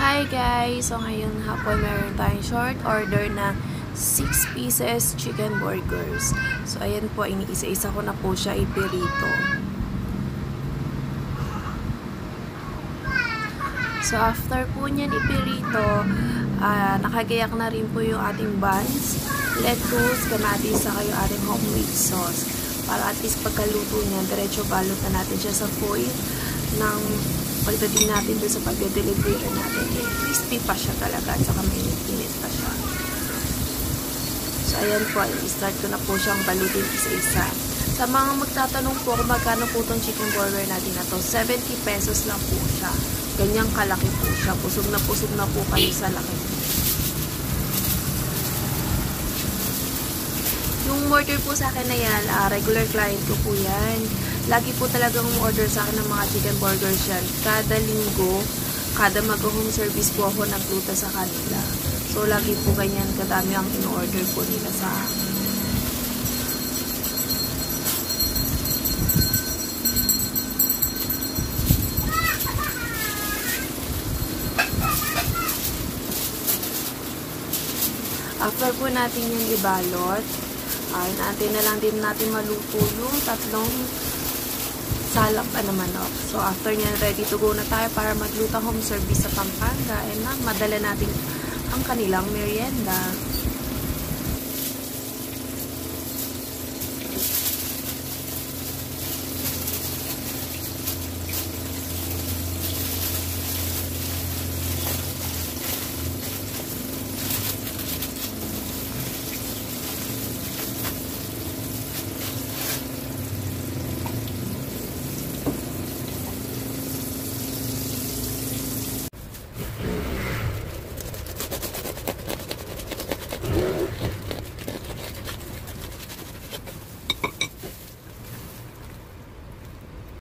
Hi guys! So ngayon hapon meron tayong short order na 6 pieces chicken burgers. So ayan po, iniisa-isa ko na po siya ipirito. So after po niyan ipirito, nakagayak na rin po yung ating buns, lettuce, kamatis, saka yung ating homemade sauce. Para at least pagkaluto niya, diretso balot na natin siya sa foil ng pagdating natin doon sa pag-deliver natin. Crispy pa siya talaga at saka mainit-init pa siya. So ayan po, i-start ko na po siyang balutin isa-isa. Sa mga magtatanong po kung magkano po itong chicken burger natin na to, 70 pesos lang po siya. Ganyang kalaki po siya. Pusog na po kayo sa laki. Yung order po sa akin na yan, regular client ko po yan. Lagi po talagang order sa akin ng mga chicken burgers yan. Kada linggo, kada mag-home service po ako nagluto sa kanila. So, lagi po ganyan kadami ang in-order po nila sa akin. After po natin yung ibalot, natin na lang din natin maluto yung tatlong salap na manok. So, after nyan, ready to go na tayo para magluto home service sa Pampanga and madala natin ang kanilang merienda.